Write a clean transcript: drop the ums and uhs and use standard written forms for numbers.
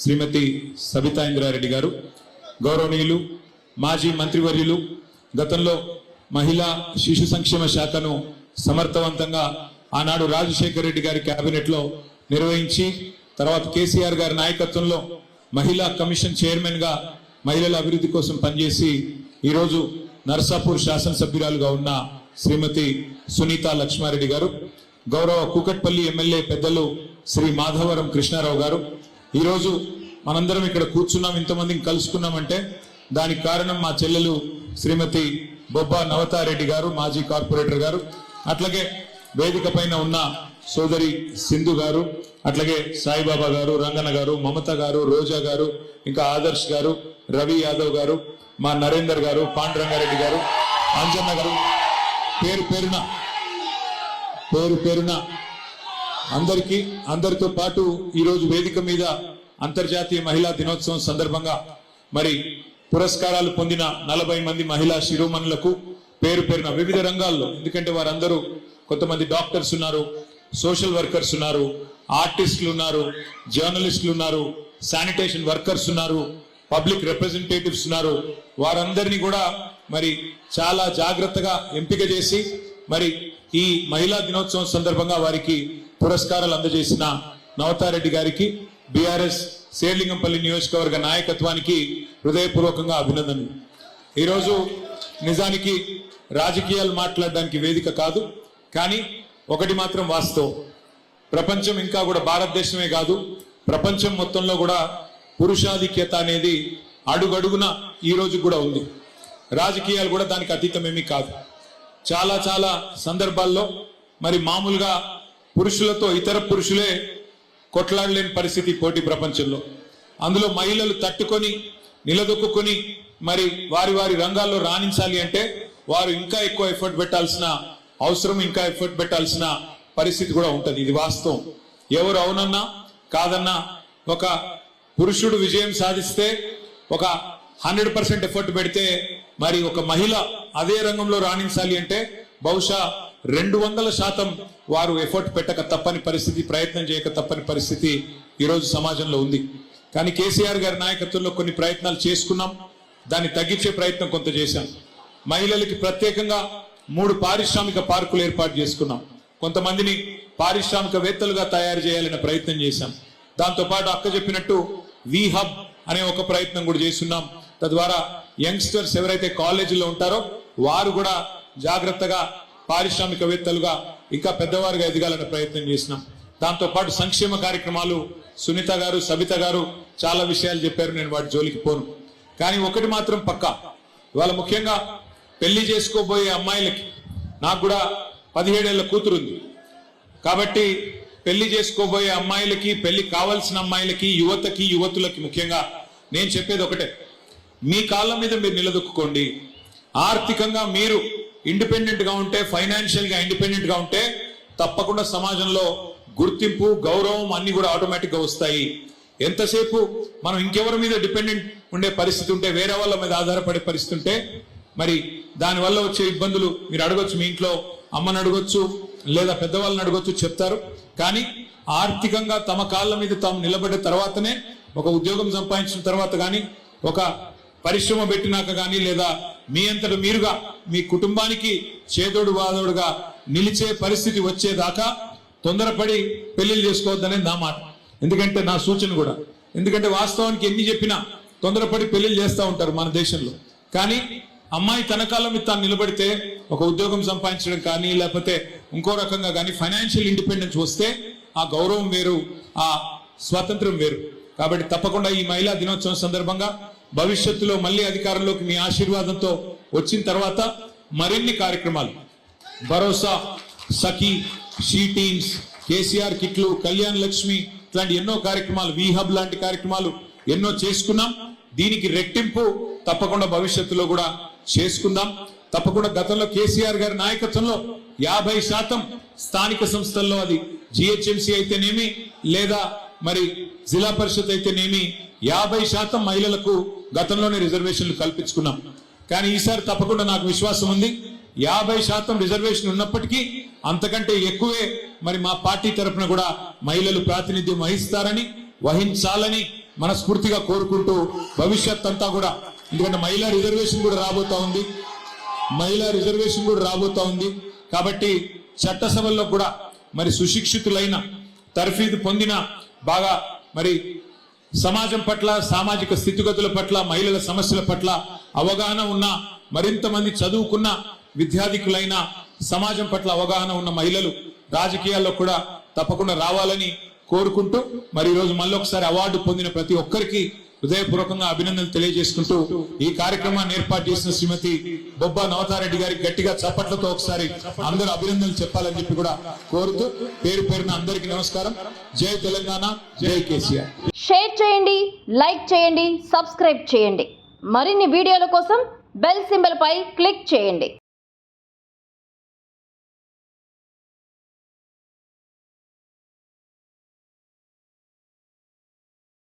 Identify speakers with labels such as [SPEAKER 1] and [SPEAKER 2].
[SPEAKER 1] శ్రీమతి సబితా ఇంద్రారెడ్డి గారు, గౌరవనీయులు మాజీ మంత్రివర్యులు, గతంలో మహిళా శిశు సంక్షేమ శాఖను సమర్థవంతంగా ఆనాడు రాజశేఖర రెడ్డి గారి కేబినెట్ లో నిర్వహించి తర్వాత కేసీఆర్ గారి నాయకత్వంలో మహిళా కమిషన్ చైర్మన్ గా మహిళల అభివృద్ధి కోసం పనిచేసి ఈరోజు నర్సాపూర్ శాసనసభ్యురాలుగా ఉన్న శ్రీమతి సునీతా లక్ష్మారెడ్డి గారు, గౌరవ కూకట్పల్లి ఎమ్మెల్యే పెద్దలు శ్రీ మాధవరం కృష్ణారావు గారు, ఈరోజు మనందరం ఇక్కడ కూర్చున్నాం, ఇంతమందిని కలుసుకున్నామంటే దానికి కారణం మా చెల్లెలు శ్రీమతి బొబ్బా నవతారెడ్డి గారు, మాజీ కార్పొరేటర్ గారు, అట్లాగే వేదిక పైన ఉన్న సోదరి సింధు గారు, అట్లాగే సాయిబాబా గారు, రంగన్న గారు, మమత గారు, రోజా గారు, ఇంకా ఆదర్శ్ గారు, రవి యాదవ్ గారు, మా నరేందర్ గారు, పాండురంగారెడ్డి గారు, అంజన్న గారు, పేరు పేరున అందరితో పాటు ఈరోజు వేదిక మీద అంతర్జాతీయ మహిళా దినోత్సవం సందర్భంగా మరి పురస్కారాలు పొందిన 40 మంది మహిళా శిరోమణులకు పేరు పేరున వివిధ రంగాల్లో, ఎందుకంటే వారందరూ కొంతమంది డాక్టర్స్ ఉన్నారు, సోషల్ వర్కర్స్ ఉన్నారు, ఆర్టిస్టులు ఉన్నారు, జర్నలిస్టులు ఉన్నారు, శానిటేషన్ వర్కర్స్ ఉన్నారు, పబ్లిక్ రిప్రజెంటేటివ్స్ ఉన్నారు, వారందరినీ కూడా మరి చాలా జాగ్రత్తగా ఎంపిక చేసి మరి ఈ మహిళా దినోత్సవం సందర్భంగా వారికి పురస్కారాలు అందజేసిన నవతారెడ్డి గారికి, బీఆర్ఎస్ శేర్లింగంపల్లి నియోజకవర్గ నాయకత్వానికి హృదయపూర్వకంగా అభినందనలు. ఈరోజు నిజానికి రాజకీయాలు మాట్లాడడానికి వేదిక కాదు, కానీ ఒకటి మాత్రం వాస్తవం, ప్రపంచం ఇంకా కూడా భారతదేశమే కాదు ప్రపంచం మొత్తంలో కూడా పురుషాధిక్యత అనేది అడుగడుగున ఈ రోజు కూడా ఉంది. రాజకీయాలు కూడా దానికి అతీతమేమీ కాదు. చాలా సందర్భాల్లో మరి మామూలుగా పురుషులతో ఇతర పురుషులే కొట్లాడలేని పరిస్థితి పోటీ ప్రపంచంలో. అందులో మహిళలు తట్టుకొని నిలదొక్కుని మరి వారి రంగాల్లో రాణించాలి అంటే వారు ఇంకా ఎక్కువ ఎఫర్ట్ పెట్టాల్సిన అవసరం, ఇంకా ఎఫర్ట్ పెట్టాల్సిన పరిస్థితి కూడా ఉంటది. ఇది వాస్తవం. ఎవరు అవునన్నా కాదన్నా ఒక పురుషుడు విజయం సాధిస్తే ఒక 100% ఎఫర్ట్ పెడితే మరి ఒక మహిళ అదే రంగంలో రాణించాలి అంటే బహుశా 200% వారు ఎఫర్ట్ పెట్టక తప్పని పరిస్థితి, ప్రయత్నం చేయక తప్పని పరిస్థితి ఈరోజు సమాజంలో ఉంది. కానీ కేసీఆర్ గారి నాయకత్వంలో కొన్ని ప్రయత్నాలు చేసుకున్నాం, దాన్ని తగ్గించే ప్రయత్నం కొంత చేశాం. మహిళలకి ప్రత్యేకంగా 3 పారిశ్రామిక పార్కులు ఏర్పాటు చేసుకున్నాం, కొంతమందిని పారిశ్రామికవేత్తలుగా తయారు చేయాలనే ప్రయత్నం చేశాం. దాంతోపాటు అక్క చెప్పినట్టు వి హబ్ అనే ఒక ప్రయత్నం కూడా చేస్తున్నాం. తద్వారా యంగ్స్టర్స్ ఎవరైతే కాలేజీలో ఉంటారో వారు కూడా జాగ్రత్తగా పారిశ్రామికవేత్తలుగా ఇంకా పెద్దవారుగా ఎదగాలనే ప్రయత్నం చేసినాం. దాంతోపాటు సంక్షేమ కార్యక్రమాలు సునీత గారు, సబిత గారు చాలా విషయాలు చెప్పారు, నేను వాటి జోలికి పోను. కానీ ఒకటి మాత్రం పక్కా, ఇవాళ ముఖ్యంగా పెళ్లి చేసుకోబోయే అమ్మాయిలకి, నాకు కూడా 17 ఏళ్ల కూతురుంది కాబట్టి పెళ్లి చేసుకోబోయే అమ్మాయిలకి, పెళ్లి కావాల్సిన అమ్మాయిలకి, యువతకి, యువతులకి ముఖ్యంగా నేను చెప్పేది ఒకటే, మీ కాళ్ళ మీద మీరు నిలదొక్కుకోండి. ఆర్థికంగా మీరు ఇండిపెండెంట్ గా ఉంటే, ఫైనాన్షియల్ గా ఇండిపెండెంట్ గా ఉంటే తప్పకుండా సమాజంలో గుర్తింపు, గౌరవం అన్ని కూడా ఆటోమేటిక్ గా వస్తాయి. ఎంతసేపు మనం ఇంకెవరి మీద డిపెండెంట్ ఉండే పరిస్థితి ఉంటే, వేరే వాళ్ళ మీద ఆధారపడే పరిస్థితి ఉంటే మరి దానివల్ల వచ్చే ఇబ్బందులు మీరు అడగొచ్చు, మీ ఇంట్లో అమ్మని అడగొచ్చు లేదా పెద్దవాళ్ళని అడగొచ్చు, చెప్తారు. కానీ ఆర్థికంగా తమ కాళ్ళ మీద తాము నిలబడ్డ తర్వాతనే, ఒక ఉద్యోగం సంపాదించిన తర్వాత కానీ, ఒక పరిశ్రమ పెట్టినాక కానీ, లేదా మీ అంతట మీరుగా మీ కుటుంబానికి చేదోడు వాదోడుగా నిలిచే పరిస్థితి వచ్చేదాకా తొందరపడి పెళ్లిళ్ళు చేసుకోవద్దనే నా మాట. ఎందుకంటే నా సూచన కూడా, ఎందుకంటే వాస్తవానికి ఎన్ని చెప్పినా తొందరపడి పెళ్లిళ్ళు చేస్తూ ఉంటారు మన దేశంలో. కానీ అమ్మాయి తన కాళ్ళ మీద తాను నిలబడితే, ఒక ఉద్యోగం సంపాదించడం కానీ లేకపోతే ఇంకో రకంగా కానీ ఫైనాన్షియల్ ఇండిపెండెన్స్ వస్తే ఆ గౌరవం వేరు, ఆ స్వాతంత్రం వేరు. కాబట్టి తప్పకుండా ఈ మహిళా దినోత్సవం సందర్భంగా భవిష్యత్తులో మళ్ళీ అధికారంలోకి మీ ఆశీర్వాదంతో వచ్చిన తర్వాత మరిన్ని కార్యక్రమాలు, భరోసా, సఖీ, షీ టీమ్స్, కేసీఆర్ కిట్లు, కళ్యాణ్ లక్ష్మి ఇట్లాంటి ఎన్నో కార్యక్రమాలు, వి హబ్ లాంటి కార్యక్రమాలు ఎన్నో చేసుకున్నాం. దీనికి రెట్టింపు తప్పకుండా భవిష్యత్తులో కూడా చేసుకుందాం. తప్పకుండా గతంలో కేసీఆర్ గారి నాయకత్వంలో 50% స్థానిక సంస్థల్లో, అది జిహెచ్ఎంసీ అయితేనేమి లేదా మరి జిల్లా పరిషత్ అయితేనేమి 50% మహిళలకు గతంలోనే రిజర్వేషన్లు కల్పించుకున్నాం. కానీ ఈసారి తప్పకుండా నాకు విశ్వాసం ఉంది, 50% రిజర్వేషన్ ఉన్నప్పటికీ అంతకంటే ఎక్కువే మరి మా పార్టీ తరఫున కూడా మహిళలు ప్రాతినిధ్యం వహిస్తారని, వహించాలని మనస్ఫూర్తిగా కోరుకుంటూ భవిష్యత్ అంతా కూడా, ఎందుకంటే మహిళా రిజర్వేషన్ కూడా రాబోతా ఉంది కాబట్టి చట్టసభల్లో కూడా మరి సుశిక్షితులైన, తర్ఫీదు పొందిన, బాగా మరి సమాజం పట్ల, సామాజిక స్థితిగతుల పట్ల, మహిళల సమస్యల పట్ల అవగాహన ఉన్న, మరింత మంది చదువుకున్న విద్యార్థికులైన, సమాజం పట్ల అవగాహన ఉన్న మహిళలు రాజకీయాల్లో కూడా తప్పకుండా రావాలని కోరుకుంటూ, మరి ఈరోజు మళ్ళొకసారి అవార్డు పొందిన ప్రతి ఒక్కరికి హృదయపూర్వకంగా అభినందనలు తెలియజేసుకుంటూ ఈ కార్యక్రమాన్ని ఏర్పాటు చేసిన శ్రీమతి బొబ్బా నవతారెడ్డి గారికి గట్టిగా చప్పట్లతో ఒకసారి అందరూ అభినందనలు చెప్పాలని చెప్పి కూడా కోరుతూ పేరు పేరున అందరికీ నమస్కారం. జై తెలంగాణ, జై కేసీఆర్.
[SPEAKER 2] షేర్ చేయండి, లైక్ చేయండి, సబ్స్క్రైబ్ చేయండి. మరిన్ని వీడియోల కోసం బెల్ సింబల్ పై క్లిక్ చేయండి.